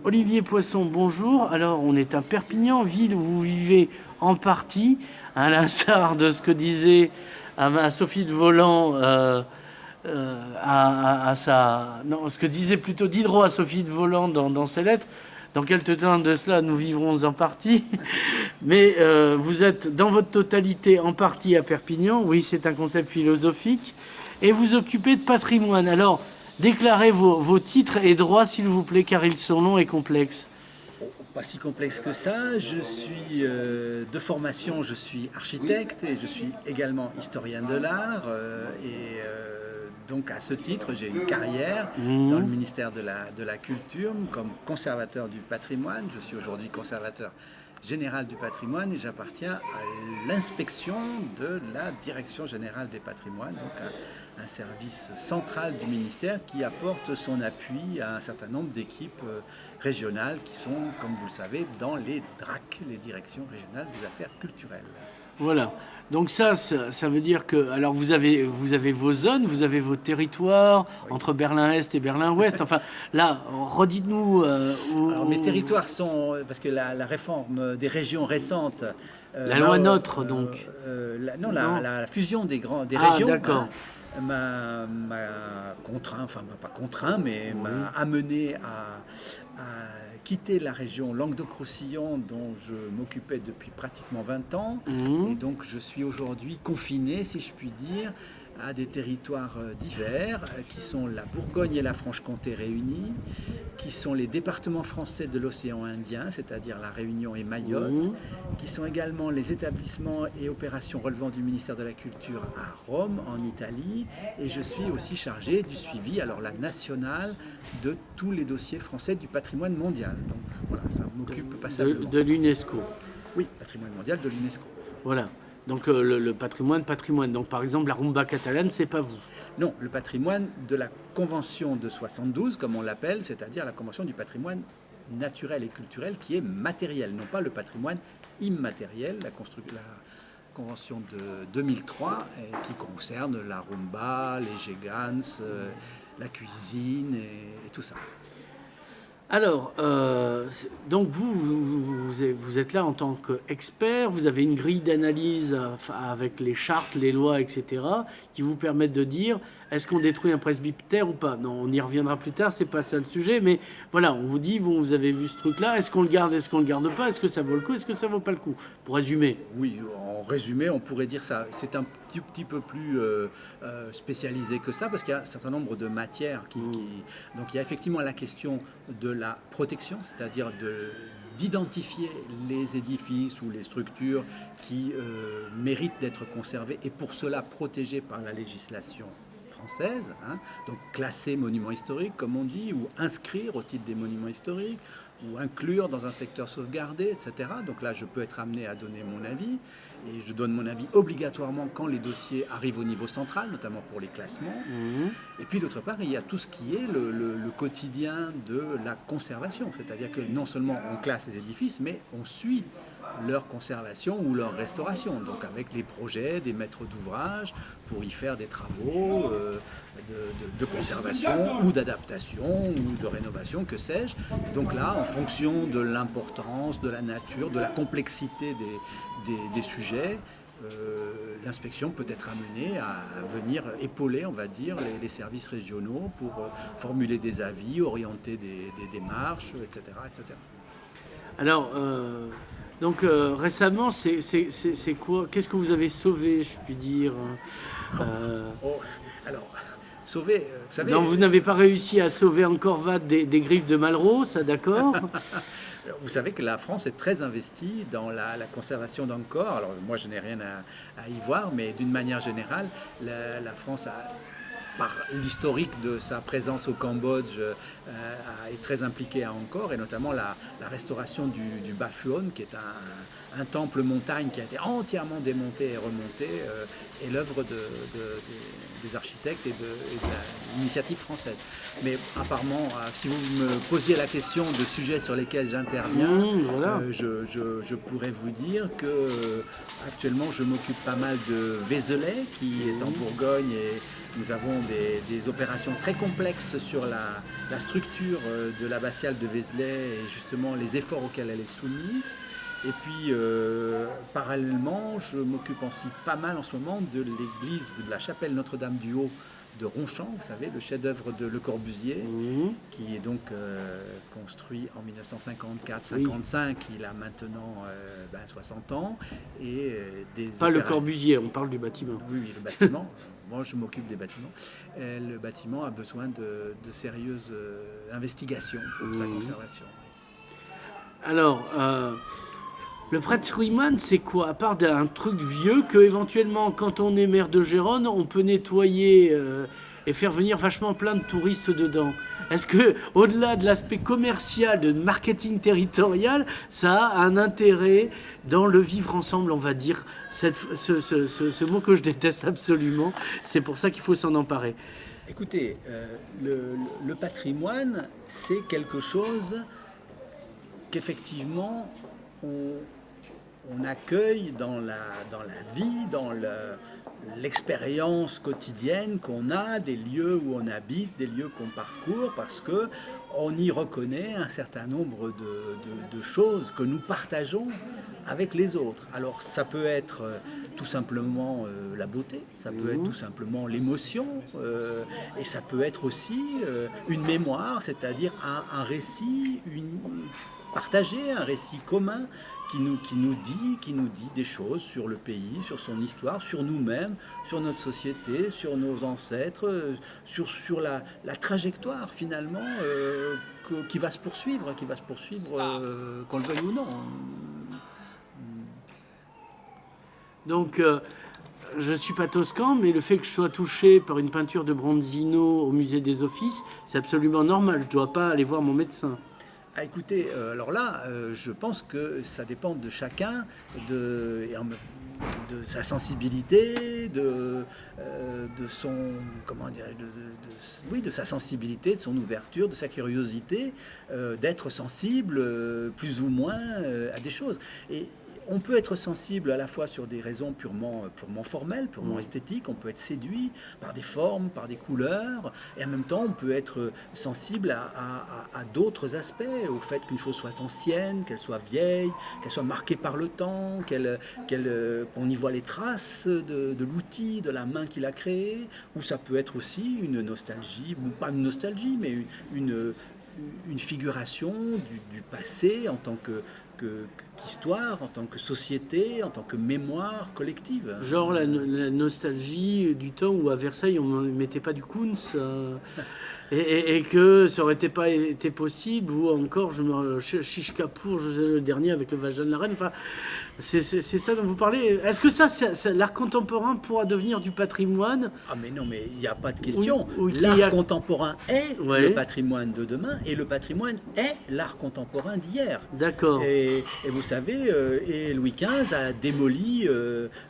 Olivier Poisson, bonjour. Alors, on est à Perpignan, ville où vous vivez en partie, à l'instar de ce que disait à Sophie de Volant, non, ce que disait plutôt Diderot à Sophie de Volant dans ses lettres. Dans quelques temps de cela, nous vivrons en partie. Mais vous êtes dans votre totalité en partie à Perpignan. Oui, c'est un concept philosophique. Et vous occupez de patrimoine. Alors, déclarez vos titres et droits, s'il vous plaît, car ils sont longs et complexes. Pas si complexe que ça. Je suis de formation, je suis architecte et je suis également historien de l'art. Donc à ce titre, j'ai une carrière dans le ministère de la Culture comme conservateur du patrimoine. Je suis aujourd'hui conservateur général du patrimoine et j'appartiens à l'inspection de la Direction générale des patrimoines, donc un service central du ministère qui apporte son appui à un certain nombre d'équipes régionales qui sont, comme vous le savez, dans les DRAC, les Directions régionales des affaires culturelles. Voilà. Donc ça veut dire que, alors vous avez vos zones, vous avez vos territoires, oui, entre Berlin-Est et Berlin-Ouest. Enfin, là, redites-nous. Alors mes territoires sont, parce que la réforme des régions récentes. La loi NOTRe, donc. Non, la fusion des régions. D'accord. M'a contraint, enfin pas contraint, mais m'a amené à quitter la région Languedoc-Roussillon dont je m'occupais depuis pratiquement 20 ans. Et donc je suis aujourd'hui confiné, si je puis dire, à des territoires divers qui sont la Bourgogne et la Franche-Comté réunies, qui sont les départements français de l'océan Indien, c'est-à-dire la Réunion et Mayotte, qui sont également les établissements et opérations relevant du ministère de la Culture à Rome, en Italie, et je suis aussi chargé du suivi, alors la nationale, de tous les dossiers français du patrimoine mondial. Donc voilà, ça m'occupe passablement. De l'UNESCO. Oui, patrimoine mondial de l'UNESCO. Voilà. Donc le patrimoine. Donc par exemple la rumba catalane, c'est pas vous. Non, le patrimoine de la Convention de 72, comme on l'appelle, c'est-à-dire la Convention du patrimoine naturel et culturel qui est matériel, non pas le patrimoine immatériel, la Convention de 2003 qui concerne la rumba, les gégans, la cuisine et tout ça. Alors, donc vous êtes là en tant qu'expert, vous avez une grille d'analyse avec les chartes, les lois, etc., qui vous permettent de dire est-ce qu'on détruit un presbytère ou pas. Non, on y reviendra plus tard, c'est pas ça le sujet, mais voilà, on vous dit, bon, vous avez vu ce truc-là, est-ce qu'on le garde, est-ce qu'on le garde pas, est-ce que ça vaut le coup, est-ce que ça vaut pas le coup, pour résumer. Oui, en résumé, on pourrait dire ça. C'est un petit peu plus spécialisé que ça, parce qu'il y a un certain nombre de matières Donc il y a effectivement la question de la protection, c'est-à-dire d'identifier les édifices ou les structures qui méritent d'être conservées et pour cela protégées par la législation française, donc classer monuments historiques comme on dit, ou inscrire au titre des monuments historiques, ou inclure dans un secteur sauvegardé, etc. Donc là, je peux être amené à donner mon avis, et je donne mon avis obligatoirement quand les dossiers arrivent au niveau central, notamment pour les classements. Et puis d'autre part, il y a tout ce qui est le quotidien de la conservation, c'est-à-dire que non seulement on classe les édifices, mais on suit leur conservation ou leur restauration, donc avec les projets des maîtres d'ouvrage pour y faire des travaux de conservation ou d'adaptation ou de rénovation, que sais-je. Donc là, en fonction de l'importance, de la nature, de la complexité des sujets, l'inspection peut être amenée à venir épauler, on va dire, les services régionaux pour formuler des avis, orienter des démarches, etc., etc. Alors, donc récemment, c'est quoi? Qu'est-ce que vous avez sauvé, je puis dire Alors, sauver, vous savez... Non, vous n'avez pas réussi à sauver Angkor Wat des griffes de Malraux, ça d'accord. Vous savez que la France est très investie dans la conservation d'Angkor. Alors moi, je n'ai rien à y voir, mais d'une manière générale, la France par l'historique de sa présence au Cambodge, est très impliquée à Angkor, et notamment la restauration du Baphuon, qui est un temple montagne qui a été entièrement démonté et remonté, est l'œuvre des architectes et de l'initiative française. Mais apparemment, si vous me posiez la question de sujets sur lesquels j'interviens, voilà. Je pourrais vous dire que actuellement je m'occupe pas mal de Vézelay, qui est en Bourgogne et Nous avons des opérations très complexes sur la structure de l'abbatiale de Vézelay et justement les efforts auxquels elle est soumise. Et puis, parallèlement, je m'occupe aussi pas mal en ce moment de l'église ou de la chapelle Notre-Dame-du-Haut de Ronchamp, vous savez, le chef-d'œuvre de Le Corbusier, qui est donc construit en 1954-55. Il a maintenant 60 ans. Et Pas Le Corbusier, on parle du bâtiment. Oui, le bâtiment. Moi, je m'occupe des bâtiments. Et le bâtiment a besoin de sérieuses investigations pour sa conservation. Alors, le patrimoine, c'est quoi? À part d'un truc vieux que, éventuellement, quand on est maire de Gérone, on peut nettoyer et faire venir vachement plein de touristes dedans. Est-ce que, au-delà de l'aspect commercial, de marketing territorial, ça a un intérêt dans le vivre ensemble, on va dire, ce mot que je déteste absolument. C'est pour ça qu'il faut s'en emparer. Écoutez, le patrimoine, c'est quelque chose qu'effectivement on accueille dans la vie, dans l'expérience quotidienne qu'on a, des lieux où on habite, des lieux qu'on parcourt, parce qu'on y reconnaît un certain nombre de choses que nous partageons avec les autres. Alors ça peut être tout simplement la beauté, ça peut être tout simplement l'émotion, et ça peut être aussi une mémoire, c'est-à-dire un récit partagé, un récit commun qui nous dit des choses sur le pays, sur son histoire, sur nous-mêmes, sur notre société, sur nos ancêtres, sur la trajectoire finalement qui va se poursuivre, qu'on le veuille ou non. Donc, je ne suis pas toscan, mais le fait que je sois touché par une peinture de Bronzino au musée des Offices, c'est absolument normal. Je ne dois pas aller voir mon médecin. Ah, écoutez, alors là, je pense que ça dépend de chacun, de sa sensibilité, de son, comment dirais-je, de sa sensibilité, de son ouverture, de sa curiosité, d'être sensible plus ou moins à des choses. Et on peut être sensible à la fois sur des raisons purement formelles, purement esthétiques. On peut être séduit par des formes, par des couleurs. Et en même temps, on peut être sensible à d'autres aspects, au fait qu'une chose soit ancienne, qu'elle soit vieille, qu'elle soit marquée par le temps, qu'on y voit les traces de l'outil, de la main qui l'a créé. Ou ça peut être aussi une nostalgie, ou pas une nostalgie, mais une figuration du passé en tant qu'histoire, en tant que société, en tant que mémoire collective. Genre la nostalgie du temps où à Versailles on ne mettait pas du Kunz et que ça aurait pas été possible, ou encore Chiche Kapoor, je sais, le dernier avec le vagin de la reine. Enfin, c'est ça dont vous parlez. Est-ce que l'art contemporain pourra devenir du patrimoine? Ah mais non, mais il n'y a pas de question. Oui, l'art contemporain est le patrimoine de demain, et le patrimoine est l'art contemporain d'hier. D'accord. Et vous savez, et Louis XV a démoli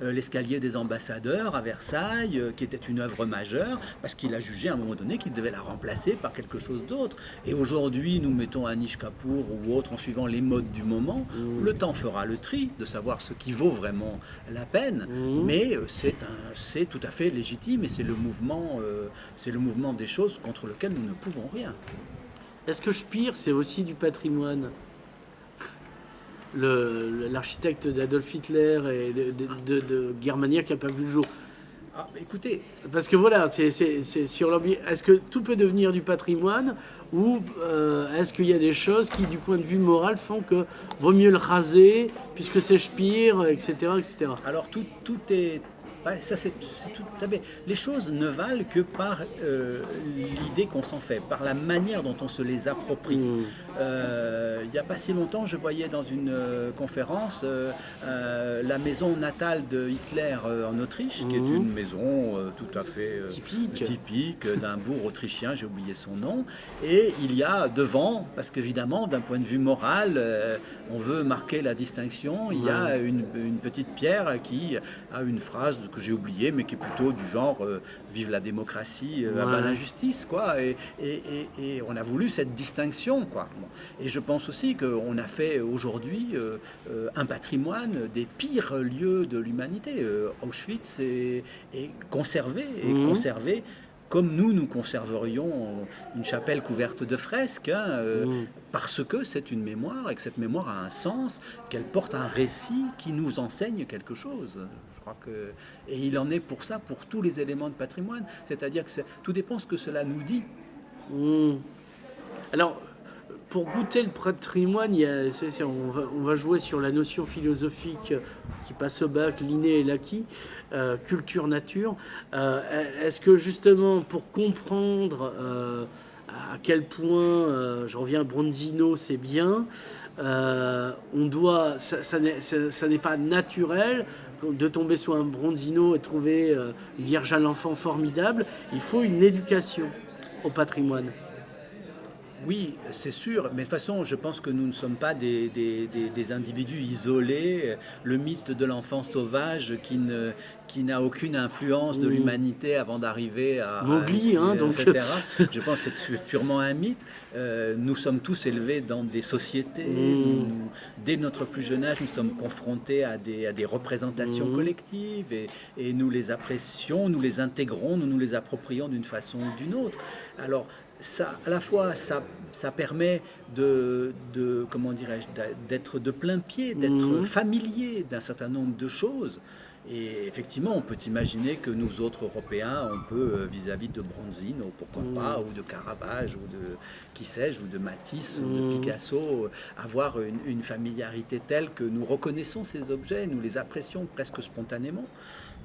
l'escalier des ambassadeurs à Versailles, qui était une œuvre majeure, parce qu'il a jugé à un moment donné qu'il devait la remplacer par quelque chose d'autre. Et aujourd'hui, nous mettons Anish Kapoor ou autre en suivant les modes du moment. Le temps fera le tri de savoir ce qui vaut vraiment la peine, mais c'est tout à fait légitime, et c'est le mouvement des choses contre lequel nous ne pouvons rien. Est-ce que Speer, c'est aussi du patrimoine? L'architecte d'Adolf Hitler et de Germania qui n'a pas vu le jour. Ah, écoutez, parce que voilà, c'est sur l'ambiance. Est-ce que tout peut devenir du patrimoine, ou est-ce qu'il y a des choses qui, du point de vue moral, font que vaut mieux le raser puisque c'est Speer, etc., etc. Alors tout est... Ça, c'est tout à fait. Les choses ne valent que par l'idée qu'on s'en fait, par la manière dont on se les approprie. Il n'y a pas si longtemps, je voyais dans une conférence la maison natale de Hitler en Autriche, qui est une maison tout à fait typique d'un bourg autrichien, j'ai oublié son nom. Et il y a devant, parce qu'évidemment, d'un point de vue moral, on veut marquer la distinction, il y a une petite pierre qui a une phrase que j'ai oublié, mais qui est plutôt du genre vive la démocratie, abat l'injustice, quoi. Et on a voulu cette distinction, quoi. Bon. Et je pense aussi qu'on a fait aujourd'hui un patrimoine des pires lieux de l'humanité. Auschwitz est conservé comme nous conserverions une chapelle couverte de fresques, hein, parce que c'est une mémoire et que cette mémoire a un sens, qu'elle porte un récit qui nous enseigne quelque chose. Je crois que, et il en est pour ça, pour tous les éléments de patrimoine. C'est-à-dire que tout dépend ce que cela nous dit. Alors, pour goûter le patrimoine, on va jouer sur la notion philosophique qui passe au bac, l'inné et l'acquis, culture-nature. Est-ce que justement, pour comprendre à quel point, je reviens à Bronzino, c'est bien, ça n'est pas naturel de tomber sur un Bronzino et trouver une Vierge à l'enfant formidable. Il faut une éducation au patrimoine. Oui, c'est sûr, mais de toute façon, je pense que nous ne sommes pas des individus isolés. Le mythe de l'enfant sauvage qui n'a aucune influence de l'humanité avant d'arriver Mowgli, hein, donc... etc. Je pense que c'est purement un mythe. Nous sommes tous élevés dans des sociétés. Dès notre plus jeune âge, nous sommes confrontés à des représentations collectives et nous les apprécions, nous les intégrons, nous nous les approprions d'une façon ou d'une autre. Alors, ça, à la fois, ça permet comment dirais-je, d'être de plein pied, d'être familier d'un certain nombre de choses. Et effectivement, on peut imaginer que nous autres Européens, on peut, vis-à-vis de Bronzino, pourquoi pas, ou de Caravage, ou de qui sais-je, ou de Matisse, ou de Picasso, avoir une familiarité telle que nous reconnaissons ces objets, nous les apprécions presque spontanément.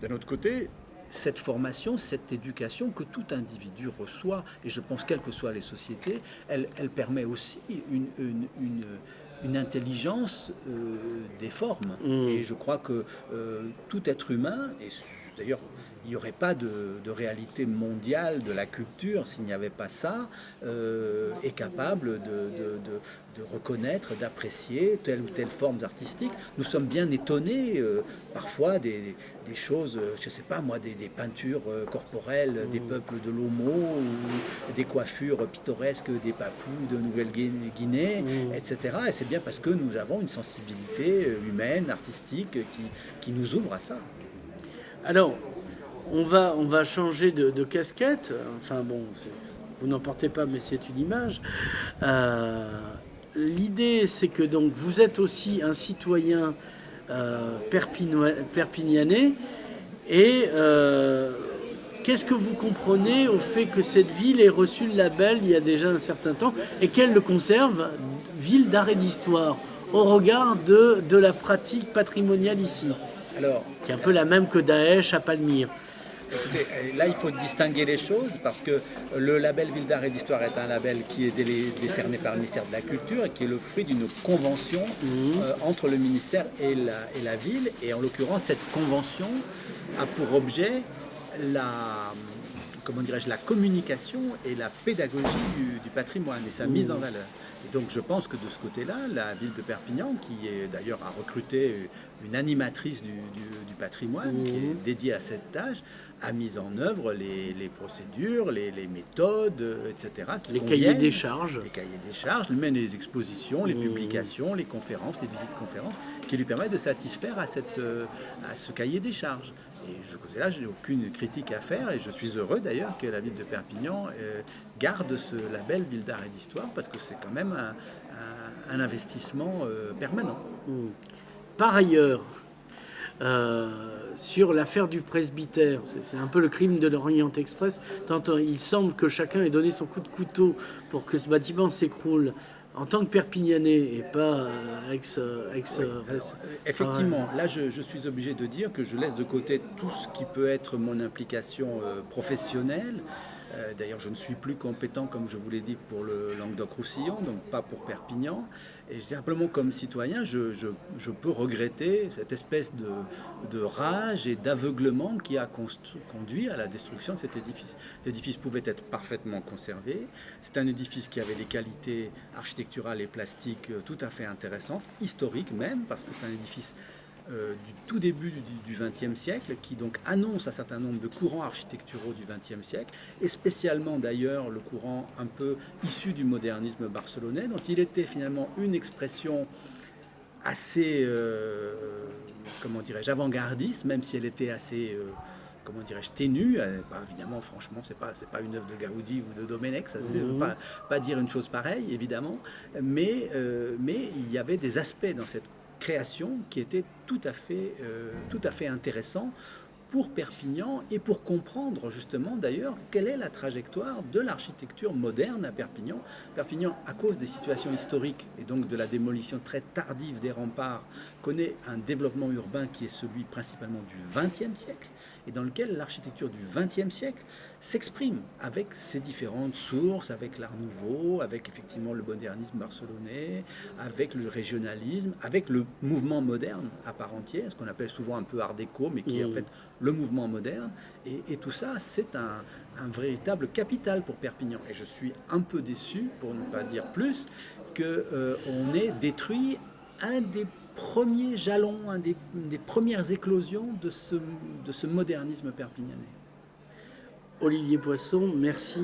D'un autre côté, cette formation, cette éducation que tout individu reçoit, et je pense quelles que soient les sociétés, elle permet aussi une intelligence des formes. Et je crois que tout être humain, et d'ailleurs il n'y aurait pas de réalité mondiale de la culture s'il n'y avait pas ça, est capable de reconnaître, d'apprécier telle ou telle forme artistique. Nous sommes bien étonnés parfois des choses, je ne sais pas moi, des peintures corporelles des peuples de l'Homo, ou des coiffures pittoresques des Papous de Nouvelle-Guinée, etc. Et c'est bien parce que nous avons une sensibilité humaine, artistique, qui nous ouvre à ça. Alors, on va changer de casquette. Enfin bon, vous n'en portez pas, mais c'est une image. L'idée, c'est que donc vous êtes aussi un citoyen perpignanais. Et qu'est-ce que vous comprenez au fait que cette ville ait reçu le label il y a déjà un certain temps et qu'elle le conserve, ville d'art et d'histoire, au regard de la pratique patrimoniale ici, Alors, qui est un peu la même que Daesh à Palmyre? Écoutez, là, il faut distinguer les choses parce que le label Ville d'Art et d'Histoire est un label qui est décerné par le ministère de la Culture et qui est le fruit d'une convention entre le ministère et la ville. Et en l'occurrence, cette convention a pour objet comment dirais-je, la communication et la pédagogie du patrimoine et sa mise en valeur. Et donc je pense que de ce côté-là, la ville de Perpignan, qui est d'ailleurs a recruté une animatrice du patrimoine qui est dédiée à cette tâche, a mis en œuvre les procédures, les méthodes, etc. Les cahiers des charges. Les cahiers des charges, même les expositions, les publications, les conférences, les visites conférences, qui lui permettent de satisfaire à ce cahier des charges. Et de ce côté-là, je n'ai aucune critique à faire et je suis heureux d'ailleurs que la ville de Perpignan garde ce label Ville d'Art et d'Histoire parce que c'est quand même un investissement permanent. Par ailleurs, sur l'affaire du presbytère, c'est un peu le crime de l'Orient Express, tant il semble que chacun ait donné son coup de couteau pour que ce bâtiment s'écroule. En tant que Perpignanais et pas effectivement, là je suis obligé de dire que je laisse de côté tout ce qui peut être mon implication professionnelle. D'ailleurs, je ne suis plus compétent, comme je vous l'ai dit, pour le Languedoc-Roussillon, donc pas pour Perpignan. Et simplement, comme citoyen, je peux regretter cette espèce de rage et d'aveuglement qui a conduit à la destruction de cet édifice. Cet édifice pouvait être parfaitement conservé. C'est un édifice qui avait des qualités architecturales et plastiques tout à fait intéressantes, historiques même, parce que c'est un édifice du tout début du XXe siècle, qui donc annonce un certain nombre de courants architecturaux du XXe siècle, et spécialement d'ailleurs le courant un peu issu du modernisme barcelonais, dont il était finalement une expression assez, comment dirais-je, avant-gardiste, même si elle était assez, comment dirais-je, ténue. Évidemment, franchement, c'est pas une œuvre de Gaudi ou de Domenech, ça ne veut Mhm. pas dire une chose pareille, évidemment, mais il y avait des aspects dans cette création qui étaient tout à fait intéressants pour Perpignan et pour comprendre justement d'ailleurs quelle est la trajectoire de l'architecture moderne à Perpignan. Perpignan, à cause des situations historiques et donc de la démolition très tardive des remparts, connaît un développement urbain qui est celui principalement du XXe siècle et dans lequel l'architecture du XXe siècle s'exprime avec ses différentes sources, avec l'Art Nouveau, avec effectivement le modernisme barcelonais, avec le régionalisme, avec le mouvement moderne à part entière, ce qu'on appelle souvent un peu Art déco, mais qui est en fait Mhm. le mouvement moderne. Et tout ça, c'est un véritable capital pour Perpignan. Et je suis un peu déçu, pour ne pas dire plus, qu'on ait détruit un des premiers jalons, des premières éclosions de ce modernisme perpignanais. Olivier Poisson, merci